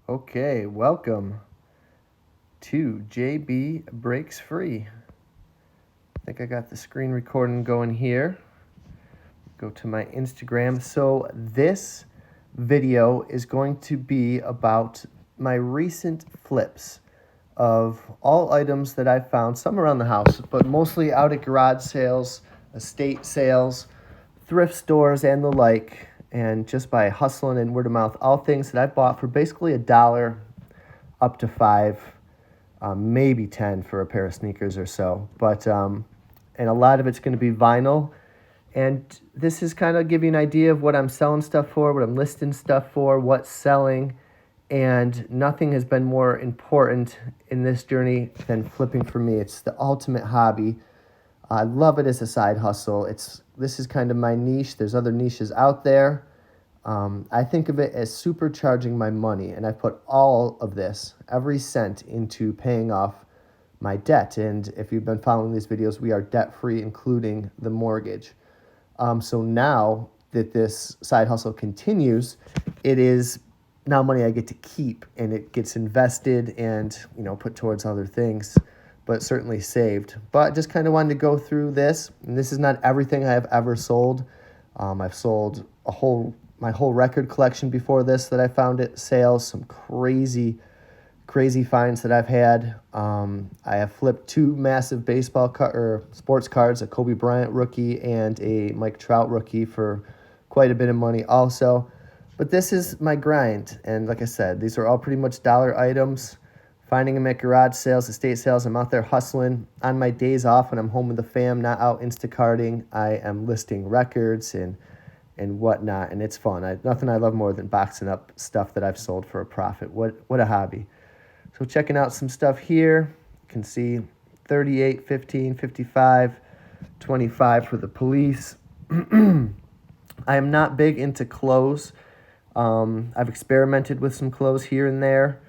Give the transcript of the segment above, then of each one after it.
Okay, welcome to JB Breaks Free. I think I got the screen recording going here. Go to my Instagram. So this video is going to be about my recent flips of all items that I found, some around the house, but mostly out at garage sales, estate sales, thrift stores, and the like, and just by hustling and word of mouth, all things that I bought for basically $1 up to $5, maybe 10 for a pair of sneakers or so. And a lot of it's going to be vinyl. And this is kind of give you an idea of what I'm selling stuff for, what I'm listing stuff for, what's selling. And nothing has been more important in this journey than flipping for me. It's the ultimate hobby. I love it as a side hustle. This is kind of my niche. There's other niches out there. I think of it as supercharging my money, and I put all of this, every cent, into paying off my debt. And if you've been following these videos, we are debt-free, including the mortgage. So now that this side hustle continues, it is now money I get to keep, and it gets invested and, put towards other things, but certainly saved. But just kind of wanted to go through this, and this is not everything I have ever sold. I've sold my whole record collection before this that I found at sales, some crazy finds that I've had. I have flipped 2 massive sports cards, a Kobe Bryant rookie and a Mike Trout rookie, for quite a bit of money also. But this is my grind, and like I said, these are all pretty much dollar items. Finding them at garage sales, estate sales. I'm out there hustling. On my days off when I'm home with the fam, not out Instacarting, I am listing records and whatnot, and it's fun. Nothing I love more than boxing up stuff that I've sold for a profit. What a hobby. So checking out some stuff here, you can see 38, 15, 55, 25 for the police. I am not big into clothes. I've experimented with some clothes here and there,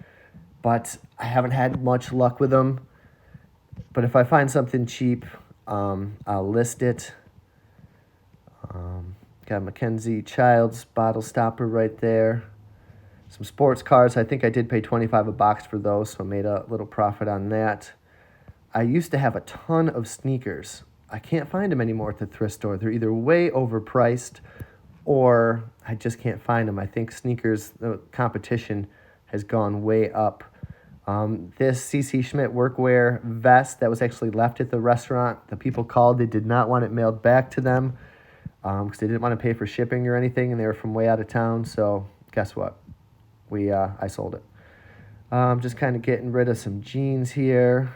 but I haven't had much luck with them. But if I find something cheap, I'll list it. Got Mackenzie Child's bottle stopper right there. Some sports cars. I think I did pay $25 a box for those, so I made a little profit on that. I used to have a ton of sneakers. I can't find them anymore at the thrift store. They're either way overpriced or I just can't find them. I think sneakers, the competition has gone way up. This C.C. Schmidt workwear vest that was actually left at the restaurant, the people called. They did not want it mailed back to them because they didn't want to pay for shipping or anything, and they were from way out of town. So guess what? I sold it. Just kind of getting rid of some jeans here.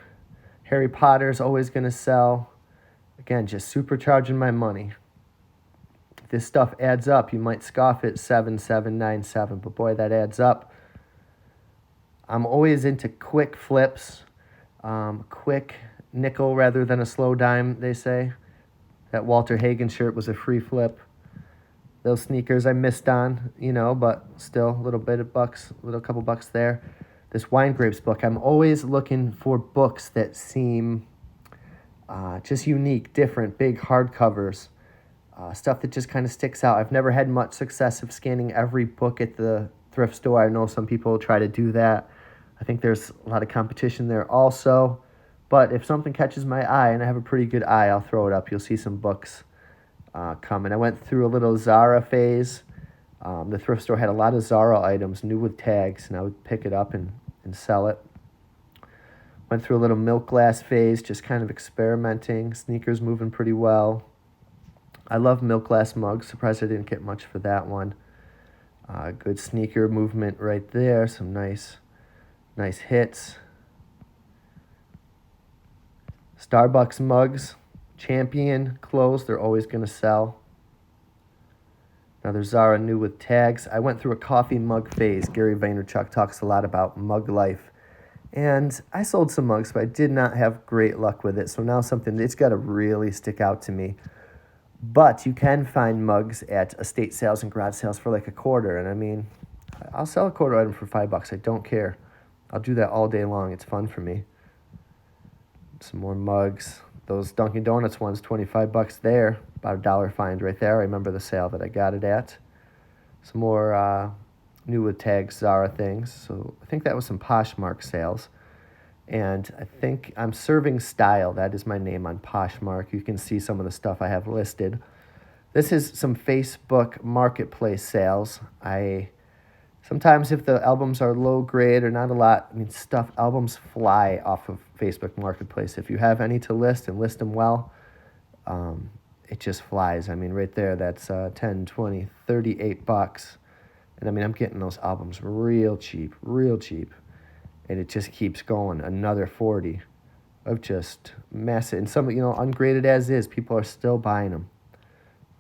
Harry Potter's always going to sell. Again, just supercharging my money. This stuff adds up. You might scoff at 7797, but boy, that adds up. I'm always into quick flips. Quick nickel rather than a slow dime, they say. That Walter Hagen shirt was a free flip. Those sneakers I missed on, but still a little bit of bucks, couple bucks there. This Wine Grapes book, I'm always looking for books that seem just unique, different, big hardcovers, stuff that just kind of sticks out. I've never had much success of scanning every book at the thrift store. I know some people try to do that. I think there's a lot of competition there also. But if something catches my eye, and I have a pretty good eye, I'll throw it up. You'll see some books coming. I went through a little Zara phase. The thrift store had a lot of Zara items, new with tags, and I would pick it up and sell it. Went through a little milk glass phase, just kind of experimenting. Sneakers moving pretty well. I love milk glass mugs. Surprised I didn't get much for that one. Good sneaker movement right there. Some nice hits. Starbucks mugs. Champion clothes, they're always going to sell. Another Zara new with tags. I went through a coffee mug phase. Gary Vaynerchuk talks a lot about mug life. And I sold some mugs, but I did not have great luck with it. So now it's got to really stick out to me. But you can find mugs at estate sales and garage sales for like a quarter. And I mean, I'll sell a quarter item for $5. I don't care. I'll do that all day long. It's fun for me. Some more mugs. Those Dunkin' Donuts ones, $25 there. About $1 find right there. I remember the sale that I got it at. Some more new with tags Zara things. So I think that was some Poshmark sales. And I think I'm Serving Style. That is my name on Poshmark. You can see some of the stuff I have listed. This is some Facebook Marketplace sales. Sometimes if the albums are low grade or not a lot, albums fly off of Facebook Marketplace. If you have any to list and list them well, it just flies. Right there, that's 10, 20, $38. And I'm getting those albums real cheap. And it just keeps going. Another 40 of just massive. And some, ungraded as is, people are still buying them.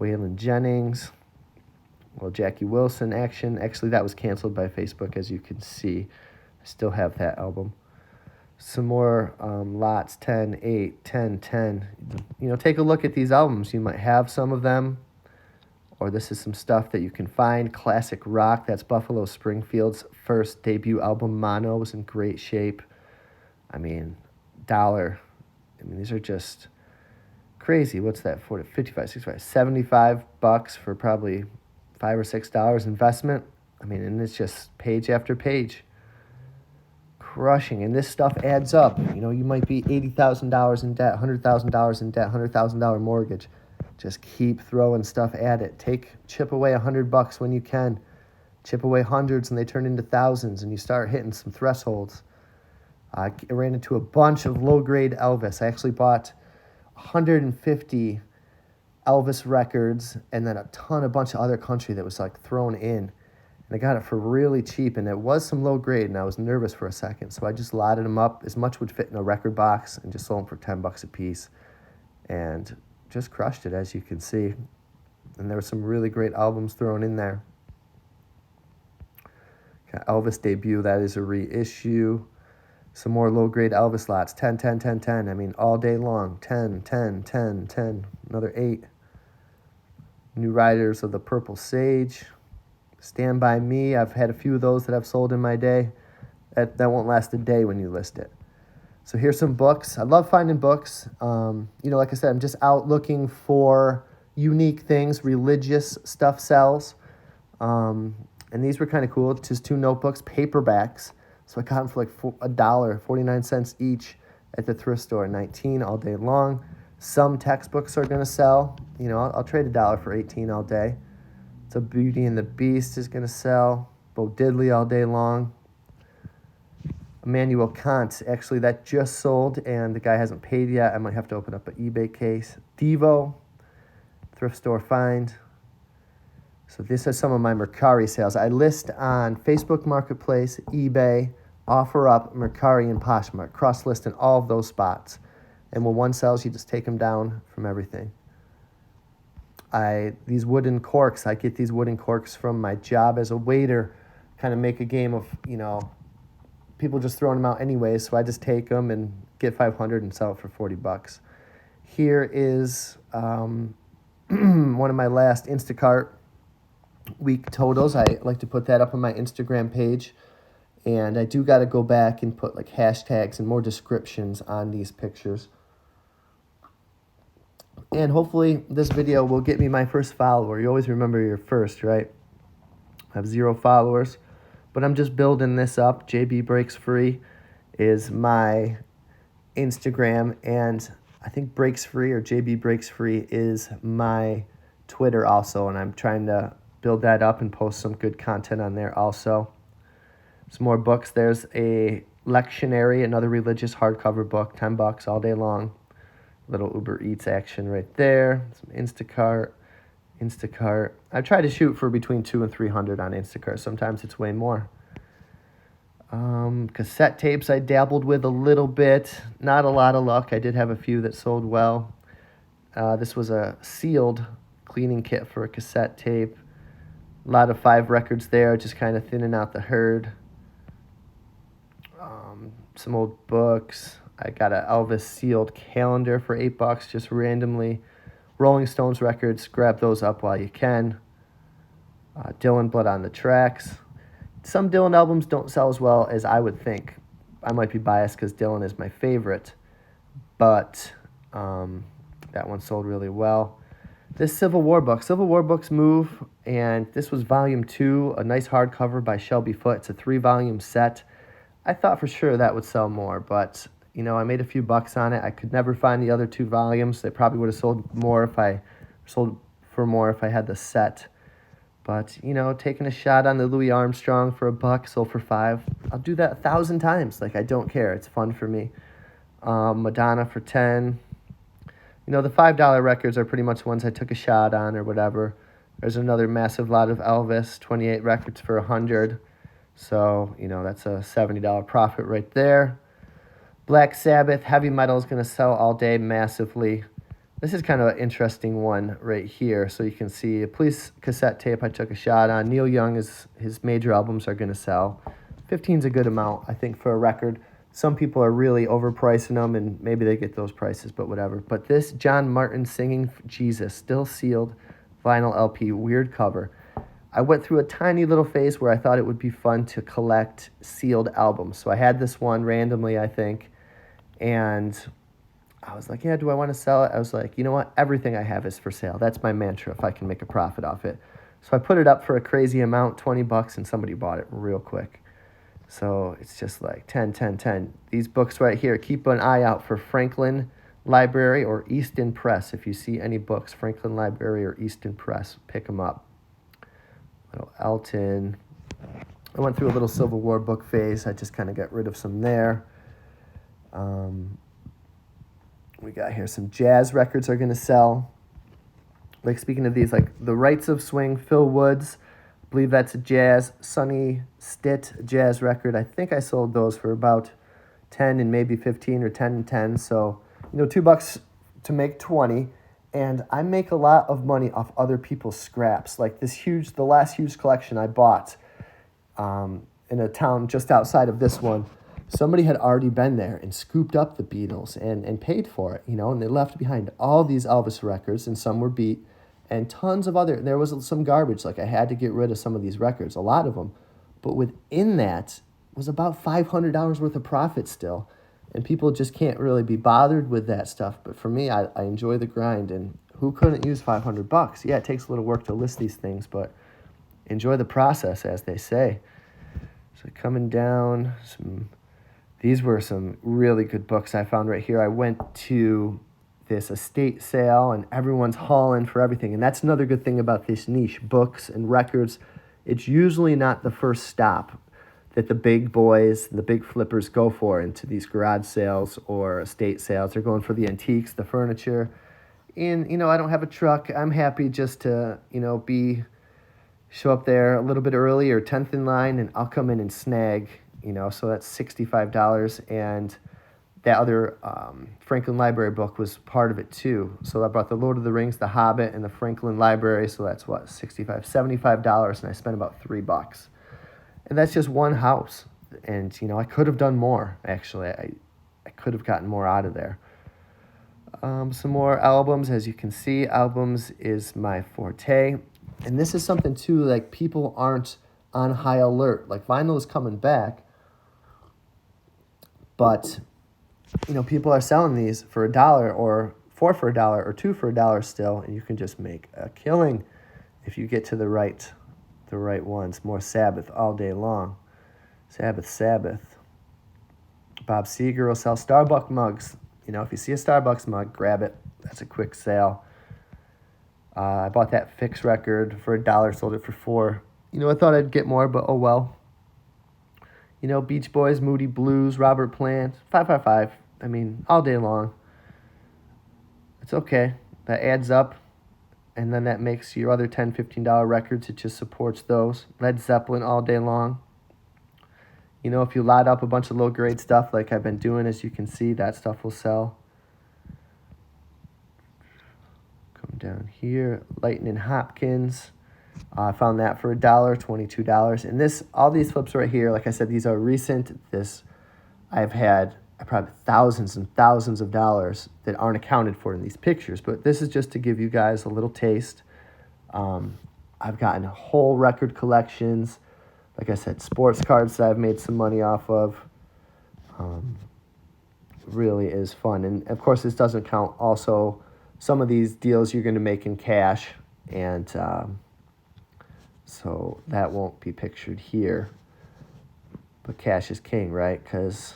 Waylon Jennings, Jackie Wilson action. Actually, that was canceled by Facebook, as you can see. I still have that album. Some more lots, 10, 8, 10, 10. Take a look at these albums. You might have some of them, or this is some stuff that you can find. Classic Rock, that's Buffalo Springfield's first debut album. Mono was in great shape. Dollar. These are just crazy. What's that? 40, 55, 65, $75 for probably $5 or $6 investment. And it's just page after page. Crushing. And this stuff adds up. You might be $80,000 in debt, $100,000 in debt, $100,000 mortgage. Just keep throwing stuff at it. Chip away $100 when you can. Chip away hundreds and they turn into thousands and you start hitting some thresholds. I ran into a bunch of low-grade Elvis. I actually bought 150 Elvis records and then a bunch of other country that was thrown in. And I got it for really cheap, and it was some low grade, and I was nervous for a second. So I just lotted them up as much would fit in a record box and just sold them for $10 a piece. And just crushed it, as you can see. And there were some really great albums thrown in there. Got Elvis debut, that is a reissue. Some more low-grade Elvis lots, 10, 10, 10, 10. All day long, 10, 10, 10, 10. Another 8. New Riders of the Purple Sage. Stand By Me, I've had a few of those that I've sold in my day. That won't last a day when you list it. So here's some books. I love finding books. Like I said, I'm just out looking for unique things. Religious stuff sells. And these were kind of cool. Just 2 notebooks, paperbacks. So I got them for $1, 49 cents each at the thrift store. 19 all day long. Some textbooks are going to sell. I'll trade $1 for 18 all day. So Beauty and the Beast is going to sell. Bo Diddley all day long. Immanuel Kant, actually that just sold and the guy hasn't paid yet. I might have to open up an eBay case. Devo, thrift store find. So this is some of my Mercari sales. I list on Facebook Marketplace, eBay, OfferUp, Mercari, and Poshmark. Cross-list in all of those spots. And when one sells, you just take them down from everything. These wooden corks, I get these wooden corks from my job as a waiter. Kind of make a game of, people just throwing them out anyway. So I just take them and get 500 and sell it for $40. Here is one of my last Instacart week totals. I like to put that up on my Instagram page. And I do got to go back and put hashtags and more descriptions on these pictures. And hopefully this video will get me my first follower. You always remember your first, right? I have 0 followers, but I'm just building this up. JB Breaks Free is my Instagram, and I think Breaks Free or JB Breaks Free is my Twitter also, and I'm trying to build that up and post some good content on there also. Some more books. There's a lectionary, another religious hardcover book, $10 all day long. Little Uber Eats action right there. Some Instacart. I try to shoot for between 200 and 300 on Instacart. Sometimes it's way more. Cassette tapes I dabbled with a little bit. Not a lot of luck. I did have a few that sold well. This was a sealed cleaning kit for a cassette tape. A lot of 5 records there, just kind of thinning out the herd. Some old books. I got an Elvis sealed calendar for $8 just randomly. Rolling Stones records, grab those up while you can. Dylan, Blood on the Tracks. Some Dylan albums don't sell as well as I would think. I might be biased because Dylan is my favorite, but that one sold really well. This Civil War book. Civil War books move, and this was volume 2, a nice hardcover by Shelby Foote. It's a 3-volume set. I thought for sure that would sell more, but I made a few bucks on it. I could never find the other 2 volumes. They probably would have sold for more if I had the set. But, taking a shot on the Louis Armstrong for $1, sold for $5. I'll do that 1,000 times. I don't care. It's fun for me. Madonna for $10. The $5 records are pretty much ones I took a shot on or whatever. There's another massive lot of Elvis, 28 records for $100. So, that's a $70 profit right there. Black Sabbath, heavy metal is going to sell all day massively. This is kind of an interesting one right here. So you can see a Police cassette tape I took a shot on. Neil Young, his major albums are going to sell. 15's a good amount, I think, for a record. Some people are really overpricing them, and maybe they get those prices, but whatever. But this John Martin singing Jesus, still sealed, vinyl LP, weird cover. I went through a tiny little phase where I thought it would be fun to collect sealed albums. So I had this one randomly, I think, and I was like, yeah, do I want to sell it? I was like, you know what? Everything I have is for sale. That's my mantra if I can make a profit off it. So I put it up for a crazy amount, $20, and somebody bought it real quick. So it's just like 10, 10, 10. These books right here, keep an eye out for Franklin Library or Easton Press. If you see any books, Franklin Library or Easton Press, pick them up. Little Elton. I went through a little Civil War book phase. I just kind of got rid of some there. We got here some jazz records are going to sell. Speaking of these, The Rights of Swing, Phil Woods. I believe that's a jazz. Sonny Stitt jazz record. I think I sold those for about 10 and maybe 15 or 10 and 10. So, $2 to make 20. And I make a lot of money off other people's scraps. The last huge collection I bought in a town just outside of this one. Somebody had already been there and scooped up the Beatles and paid for it, and they left behind all these Elvis records, and some were beat, and tons of there was some garbage. I had to get rid of some of these records, a lot of them. But within that was about $500 worth of profit still. And people just can't really be bothered with that stuff. But for me, I enjoy the grind, and who couldn't use $500? Yeah, it takes a little work to list these things, but enjoy the process, as they say. So coming down, these were some really good books I found right here. I went to this estate sale, and everyone's hauling for everything. And that's another good thing about this niche, books and records. It's usually not the first stop that the big boys, the big flippers go for into these garage sales or estate sales. They're going for the antiques, the furniture. And, I don't have a truck. I'm happy just to, show up there a little bit early or 10th in line, and I'll come in and snag, so that's $65. And that other Franklin Library book was part of it too. So I brought the Lord of the Rings, the Hobbit, and the Franklin Library. So that's $75, and I spent about $3. And that's just one house. And, I could have done more, actually. I could have gotten more out of there. Some more albums. As you can see, albums is my forte. And this is something, too, people aren't on high alert. Vinyl is coming back. But, people are selling these for $1 or 4 for $1 or 2 for $1 still. And you can just make a killing if you get to the right ones. More Sabbath all day long. Sabbath. Bob Seger will sell Starbucks mugs. If you see a Starbucks mug, grab it. That's a quick sale. I bought that Fix record for $1, sold it for $4. I thought I'd get more, but oh well. Beach Boys, Moody Blues, Robert Plant, 555. All day long. It's okay. That adds up. And then that makes your other $10, $15 records. It just supports those. Led Zeppelin all day long. If you lot up a bunch of low-grade stuff like I've been doing, as you can see, that stuff will sell. Come down here. Lightning Hopkins. I found that for $1, $22. And all these flips right here, like I said, these are recent. I've had probably thousands and thousands of dollars that aren't accounted for in these pictures. But this is just to give you guys a little taste. I've gotten whole record collections. Like I said, sports cards that I've made some money off of. Really is fun. And, of course, this doesn't count also some of these deals you're going to make in cash. And So that won't be pictured here. But cash is king, right? Because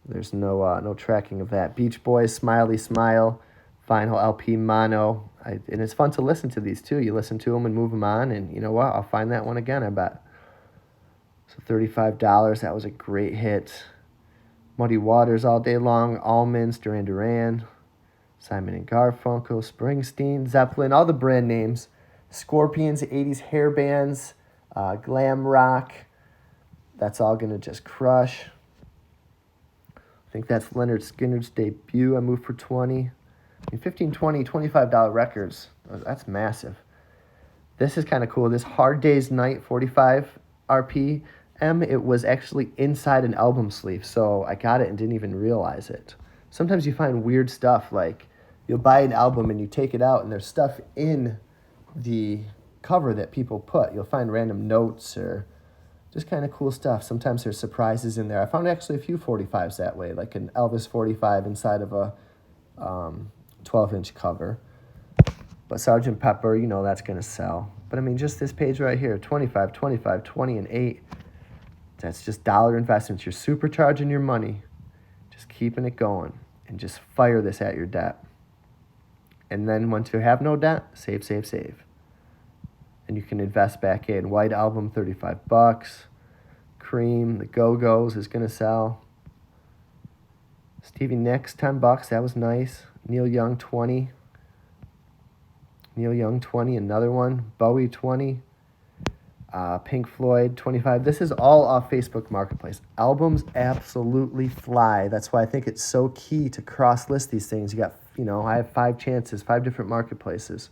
there's no tracking of that. Beach Boys, Smiley Smile, Vinyl LP Mono. And it's fun to listen to these too. You listen to them and move them on, and you know what? I'll find that one again, I bet. So $35, that was a great hit. Muddy Waters All Day Long, Almonds, Duran Duran, Simon and Garfunkel, Springsteen, Zeppelin, all the brand names. Scorpions, 80s hair bands, glam rock. That's all going to just crush. I think that's Leonard Skinner's debut. I moved for 20. I mean, 15, 20, $25 records. That's massive. This is kind of cool. This Hard Day's Night 45 RPM, it was actually inside an album sleeve. So I got it and didn't even realize it. Sometimes you find weird stuff, like you'll buy an album and you take it out and there's stuff in the cover that people put. You'll find random notes or just kind of cool stuff. Sometimes there's surprises in there. I found actually a few 45s that way, like an Elvis 45 inside of a 12-inch cover. But Sgt. Pepper, you know that's going to sell. But I mean, just this page right here, 25, 25, 20, and 8. That's just dollar investments. You're supercharging your money, just keeping it going, and just fire this at your debt. And then once you have no debt, save, save, save. And you can invest back in. White Album, $35. Cream, The Go-Go's is going to sell. Stevie Nicks, $10. That was nice. Neil Young, 20. Neil Young, 20. Another one. Bowie, 20. Pink Floyd, 25. This is all off Facebook Marketplace. Albums absolutely fly. That's why I think it's so key to cross-list these things. You got, I have 5 chances, 5 different marketplaces.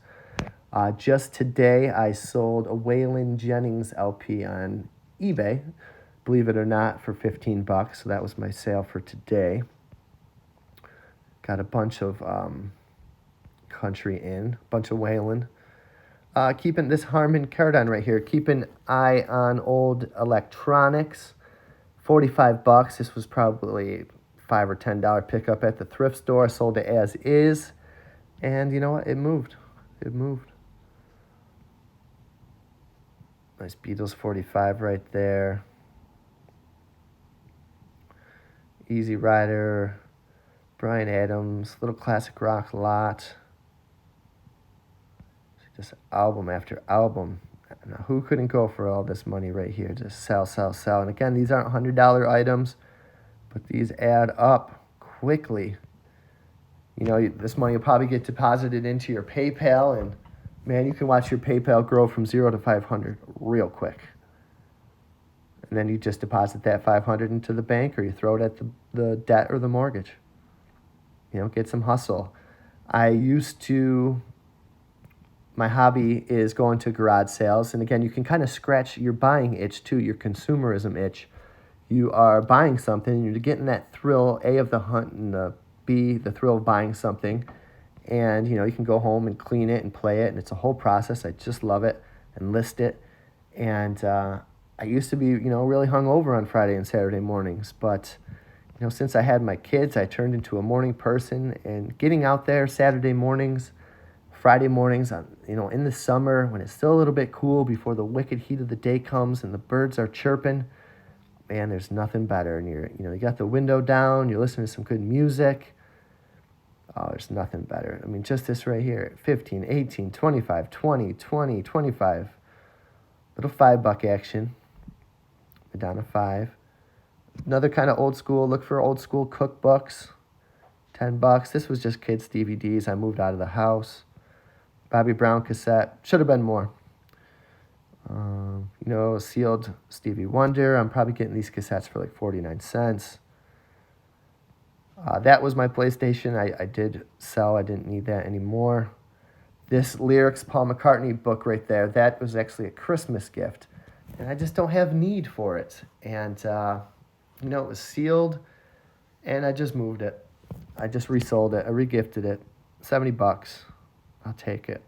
Just today, I sold a Waylon Jennings LP on eBay, believe it or not, for $15. So that was my sale for today. Got a bunch of country in, a bunch of Waylon. Keeping this Harman Kardon right here. Keep an eye on old electronics. $45. This was probably $5 or $10 pickup at the thrift store. Sold it as is, and you know what? It moved. It moved. Nice Beatles 45 right there. Easy Rider, Bryan Adams, little classic rock lot. Just album after album. Now, who couldn't go for all this money right here? Just sell, sell, sell. And again, these aren't $100 items, but these add up quickly. This money will probably get deposited into your PayPal, and man, you can watch your PayPal grow from 0 to 500 real quick. And then you just deposit that 500 into the bank, or you throw it at the debt or the mortgage. Get some hustle. My hobby is going to garage sales. And again, you can kind of scratch your buying itch too, your consumerism itch. You are buying something, and you're getting that thrill, A, of the hunt, and B, the thrill of buying something. And, you can go home and clean it and play it, and it's a whole process. I just love it and list it. And I used to be, really hungover on Friday and Saturday mornings. But, since I had my kids, I turned into a morning person. And getting out there Saturday mornings, Friday mornings, in the summer when it's still a little bit cool before the wicked heat of the day comes and the birds are chirping, man, there's nothing better. And you got the window down, you're listening to some good music. Oh, there's nothing better. I mean, just this right here, 15, 18, 25, 20, 20, 25. Little $5 action. Madonna 5. Another kind of old school, look for old school cookbooks. $10. This was just kids' DVDs. I moved out of the house. Bobby Brown cassette. Should have been more. Sealed Stevie Wonder. I'm probably getting these cassettes for like 49 cents. That was my PlayStation. I did sell. I didn't need that anymore. This Lyrics Paul McCartney book right there, that was actually a Christmas gift. And I just don't have need for it. And, it was sealed, and I just moved it. I just resold it. I regifted it. $70. I'll take it.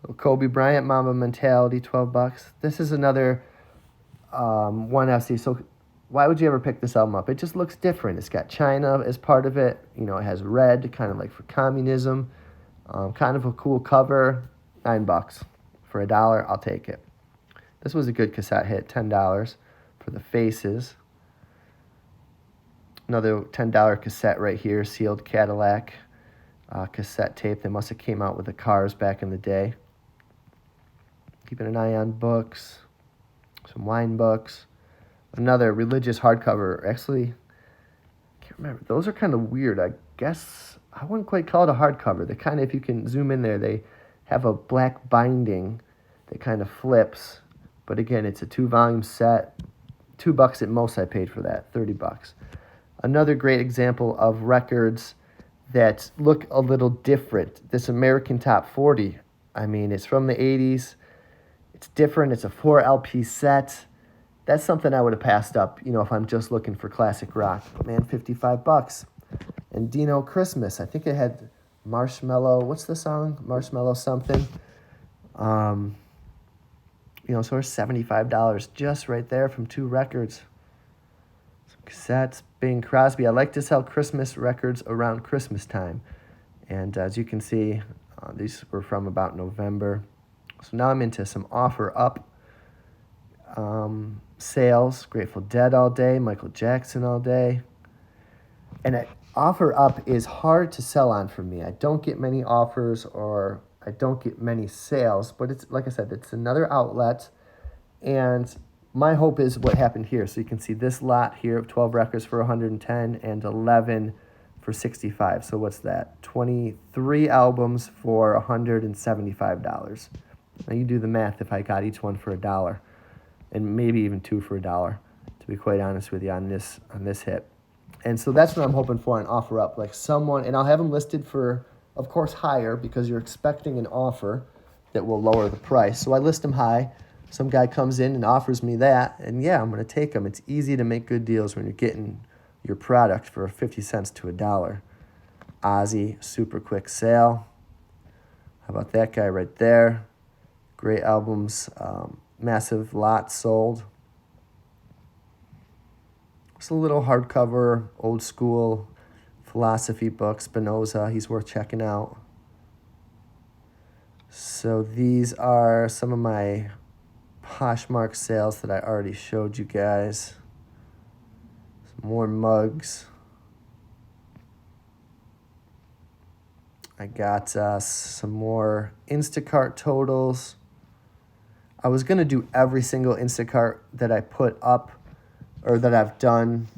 Little Kobe Bryant, Mamba Mentality, $12. This is another one I see. So why would you ever pick this album up? It just looks different. It's got China as part of it. It has red, kind of like for communism. Kind of a cool cover. $9. For $1, I'll take it. This was a good cassette hit, $10 for the Faces. Another $10 cassette right here, sealed Cadillac cassette tape. They must have came out with the cars back in the day. Keeping an eye on books, some wine books. Another religious hardcover. Actually, I can't remember. Those are kind of weird. I guess I wouldn't quite call it a hardcover. They kind of, if you can zoom in there, they have a black binding that kind of flips. But again, it's a 2-volume set. $2 at most I paid for that, $30. Another great example of records that look a little different. This American Top 40. I mean, it's from the 80s. It's different. It's a 4 LP set. That's something I would have passed up, if I'm just looking for classic rock. But man, $55. And Dino Christmas. I think it had Marshmallow. What's the song? Marshmallow something. So it's $75 just right there from 2 records. Some cassettes. Bing Crosby. I like to sell Christmas records around Christmas time. And as you can see, these were from about November. So now I'm into some offer up sales. Grateful Dead all day. Michael Jackson all day. And offer up is hard to sell on for me. I don't get many offers or I don't get many sales. But it's like I said, it's another outlet. And my hope is what happened here. So you can see this lot here of 12 records for 110 and 11 for 65. So what's that? 23 albums for $175. Now you do the math if I got each one for $1 and maybe even 2 for $1, to be quite honest with you on this hit. And so that's what I'm hoping for, an offer up, like someone, and I'll have them listed for, of course, higher because you're expecting an offer that will lower the price. So I list them high. Some guy comes in and offers me that, and yeah, I'm going to take them. It's easy to make good deals when you're getting your product for 50 cents to $1. Ozzy, super quick sale. How about that guy right there? Great albums, massive lot sold. It's a little hardcover, old school philosophy book, Spinoza. He's worth checking out. So these are some of my Poshmark sales that I already showed you guys. Some more mugs. I got some more Instacart totals. I was going to do every single Instacart that I put up or that I've done,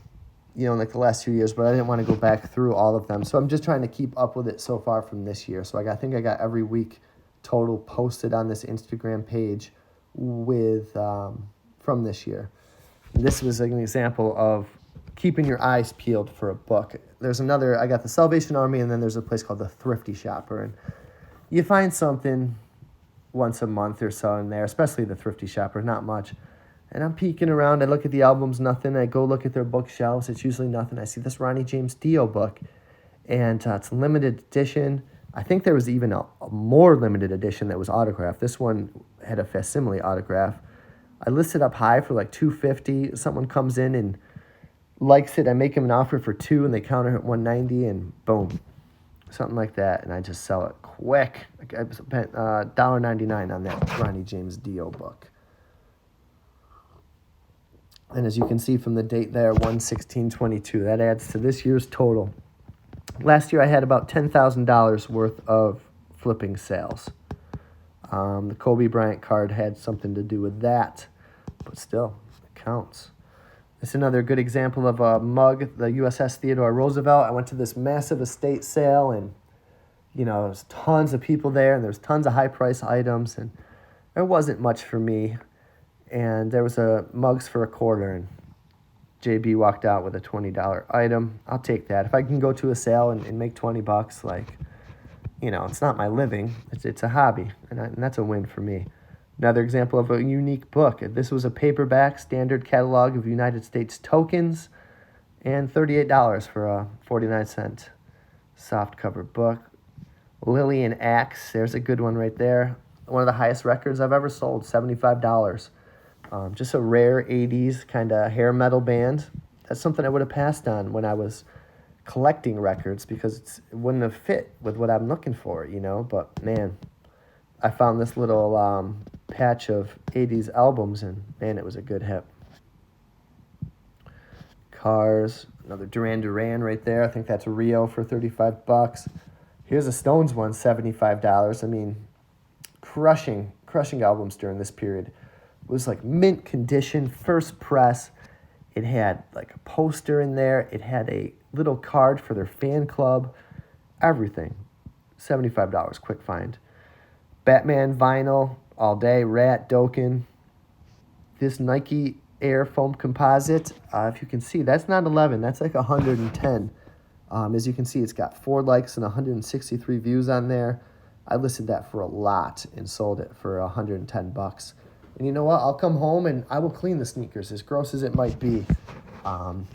like the last 2 years, but I didn't want to go back through all of them. So I'm just trying to keep up with it so far from this year. So I think I got every week total posted on this Instagram page with from this year. And this was an example of keeping your eyes peeled for a book. There's another, I got the Salvation Army, and then there's a place called the Thrifty Shopper. And you find something once a month or so in there, especially the Thrifty Shopper, not much. And I'm peeking around, I look at the albums, nothing. I go look at their bookshelves, it's usually nothing. I see this Ronnie James Dio book, and it's a limited edition. I think there was even a more limited edition that was autographed. This one had a facsimile autograph. I listed up high for like $250. Someone comes in and likes it. I make him an offer for $200, and they counter at $190, and boom, something like that. And I just sell it quick. I spent $1.99 on that Ronnie James Dio book. And as you can see from the date there, 1/16/22, that adds to this year's total. Last year I had about $10,000 worth of flipping sales. The Kobe Bryant card had something to do with that, but still, it counts. It's another good example of a mug, the USS Theodore Roosevelt. I went to this massive estate sale, and there's tons of people there, and there's tons of high-price items, and there wasn't much for me. And there was mugs for $0.25, and JB walked out with a $20 item. I'll take that. If I can go to a sale and make $20, it's not my living. It's a hobby, and that's a win for me. Another example of a unique book. This was a paperback standard catalog of United States tokens, and $38 for a 49-cent softcover book. Lillian Axe, there's a good one right there. One of the highest records I've ever sold, $75. Just a rare 80s kind of hair metal band. That's something I would have passed on when I was collecting records because it wouldn't have fit with what I'm looking for, But man, I found this little patch of 80s albums, and man, it was a good hit. Cars, another Duran Duran right there. I think that's Rio for $35. Here's a Stones one, $75. I mean, crushing albums during this period. It was like mint condition, first press. It had like a poster in there. It had a little card for their fan club. Everything. $75, quick find. Batman vinyl, all day. Rat, Dokken. This Nike Air foam composite, if you can see, that's not 11, that's like 110. As you can see, it's got 4 likes and 163 views on there. I listed that for a lot and sold it for $110. And you know what? I'll come home and I will clean the sneakers, as gross as it might be.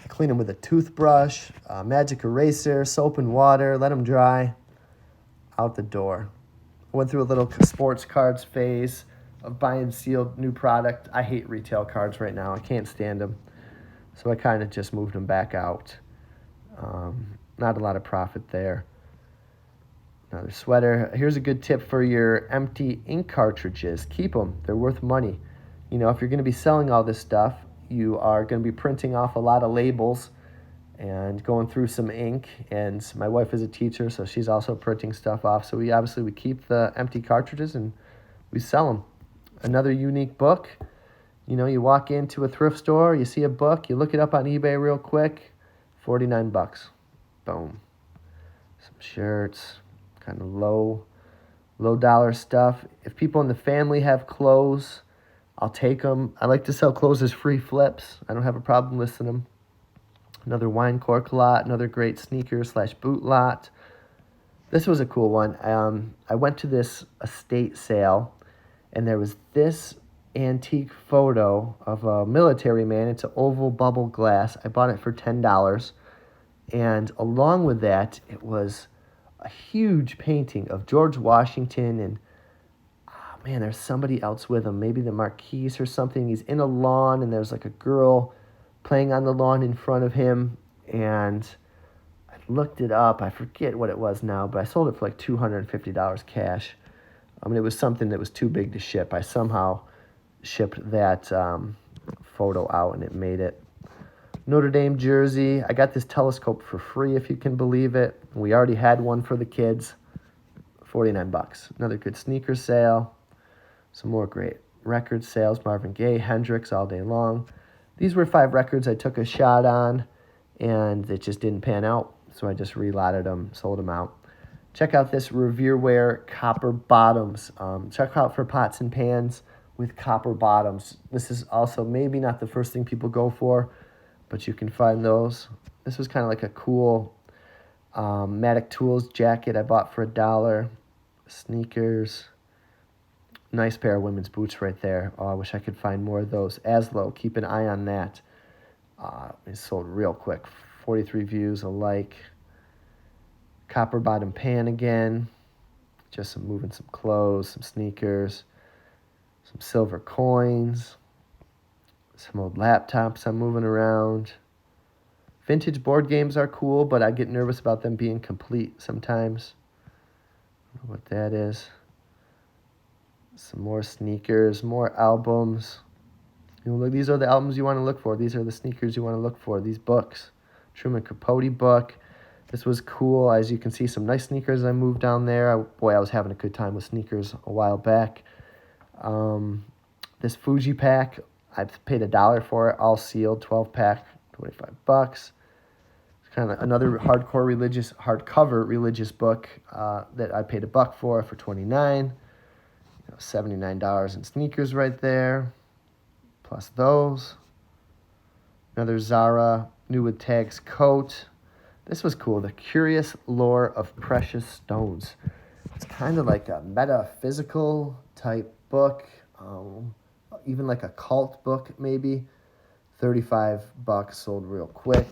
Clean them with a toothbrush, magic eraser, soap and water, let them dry. Out the door. I went through a little sports cards phase of buying sealed new product. I hate retail cards right now. I can't stand them. So I kind of just moved them back out. Not a lot of profit there. Another sweater. Here's a good tip for your empty ink cartridges. Keep them. They're worth money. You know, if you're going to be selling all this stuff, you are going to be printing off a lot of labels and going through some ink. And my wife is a teacher, so she's also printing stuff off. So we keep the empty cartridges and we sell them. Another unique book. You know, you walk into a thrift store, you see a book, you look it up on eBay real quick, $49. Boom. Some shirts, kind of low dollar stuff. If people in the family have clothes, I'll take them. I like to sell clothes as free flips. I don't have a problem listing them. Another wine cork lot, another great sneaker/boot lot. This was a cool one. I went to this estate sale, and there was this antique photo of a military man. It's an oval bubble glass. I bought it for $10. And along with that, it was a huge painting of George Washington. And, oh man, there's somebody else with him. Maybe the Marquis or something. He's in a lawn, and there's like a girl playing on the lawn in front of him. And I looked it up. I forget what it was now, but I sold it for like $250 cash. I mean, it was something that was too big to ship. I somehow shipped that photo out, and it made it. Notre Dame jersey. I got this telescope for free, if you can believe it. We already had one for the kids. $49. Another good sneaker sale. Some more great record sales. Marvin Gaye, Hendrix, all day long. These were 5 records I took a shot on, and it just didn't pan out. So I just relotted them, sold them out. Check out this Revereware copper bottoms. Check out for pots and pans with copper bottoms. This is also maybe not the first thing people go for, but you can find those. This was kind of like a cool Matic Tools jacket I bought for $1. Sneakers. Nice pair of women's boots right there. Oh, I wish I could find more of those. Aslo, keep an eye on that. It sold real quick. 43 views alike. Copper bottom pan again. Just moving some clothes, some sneakers, some silver coins, some old laptops I'm moving around. Vintage board games are cool, but I get nervous about them being complete sometimes. I don't know what that is. Some more sneakers, more albums. You know, look, these are the albums you want to look for. These are the sneakers you want to look for. These books. Truman Capote book. This was cool. As you can see, some nice sneakers I moved down there. I was having a good time with sneakers a while back. This Fuji pack, I paid $1 for it, all sealed, 12-pack, $25. It's kind of another hardcover religious book that I paid $1 for $29. $79 in sneakers right there, plus those. Another Zara new with tags coat. This was cool. The Curious Lore of Precious Stones. It's kind of like a metaphysical type book, even like a cult book maybe. $35, sold real quick.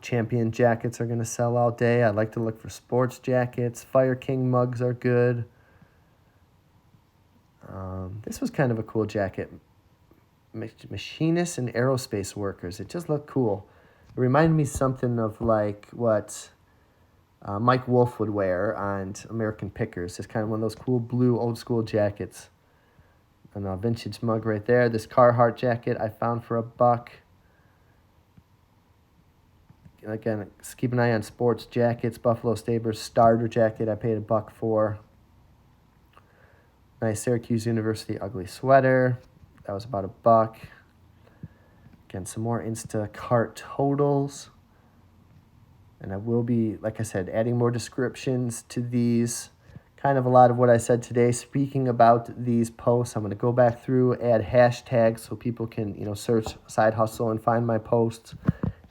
Champion jackets are going to sell all day. I like to look for sports jackets. Fire King mugs are good. This was kind of a cool jacket. Machinists and aerospace workers. It just looked cool. It reminded me something of like what Mike Wolf would wear on American Pickers. It's kind of one of those cool blue old school jackets. And a vintage mug right there. This Carhartt jacket I found for $1. Again, just keep an eye on sports jackets. Buffalo Sabres starter jacket I paid $1 for. Nice Syracuse University ugly sweater. That was about $1. Again, some more Instacart totals. And I will be, like I said, adding more descriptions to these. Kind of a lot of what I said today. Speaking about these posts, I'm going to go back through, add hashtags so people can, search side hustle and find my posts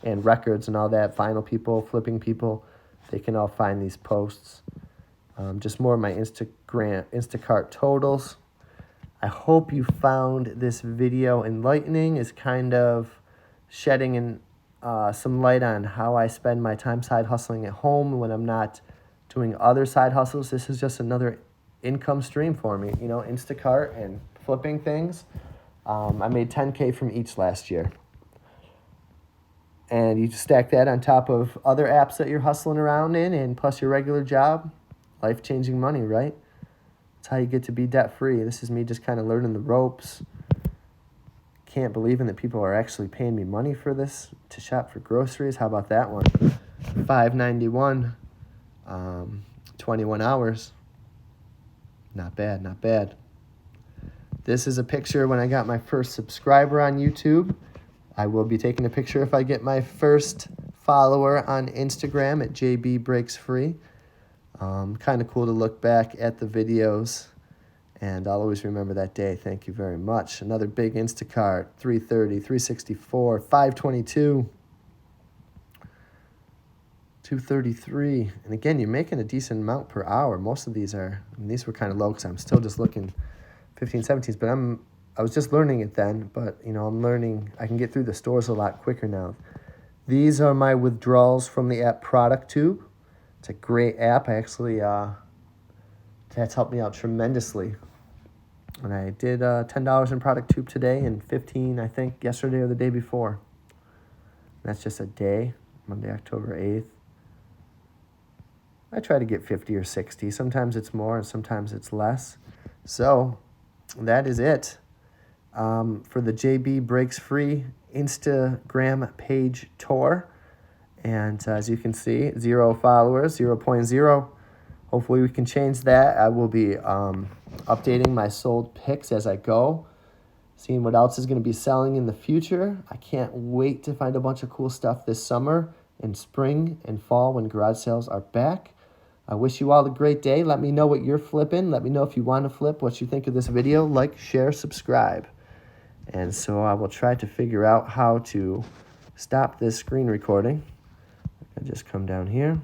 and records and all that. Vinyl people, flipping people, they can all find these posts. Just more of my Instacart totals. I hope you found this video enlightening. It's kind of shedding some light on how I spend my time side hustling at home when I'm not doing other side hustles. This is just another income stream for me, Instacart and flipping things. I made $10K from each last year. And you stack that on top of other apps that you're hustling around in and plus your regular job, life-changing money, right? That's how you get to be debt-free. This is me just kind of learning the ropes. Can't believe that people are actually paying me money for this to shop for groceries. How about that one? $5.91. 21 hours. Not bad, not bad. This is a picture when I got my first subscriber on YouTube. I will be taking a picture if I get my first follower on Instagram at JBBreaksFree. Kind of cool to look back at the videos, and I'll always remember that day. Thank you very much. Another big Instacart, 330, 364, 522. 233, and again, you're making a decent amount per hour. Most of these are, these were kind of low because I'm still just looking 15, 17s, but I was just learning it then, but I'm learning, I can get through the stores a lot quicker now. These are my withdrawals from the app ProductTube. It's a great app. I actually, that's helped me out tremendously. And I did $10 in ProductTube today and 15, I think, yesterday or the day before. And that's just a day, Monday, October 8th. I try to get 50 or 60. Sometimes it's more and sometimes it's less. So that is it for the JB Breaks Free Instagram page tour. And as you can see, 0 followers, 0.0. Hopefully we can change that. I will be updating my sold picks as I go, seeing what else is going to be selling in the future. I can't wait to find a bunch of cool stuff this summer and spring and fall when garage sales are back. I wish you all a great day. Let me know what you're flipping. Let me know if you want to flip, what you think of this video. Like, share, subscribe. And so I will try to figure out how to stop this screen recording. I just come down here.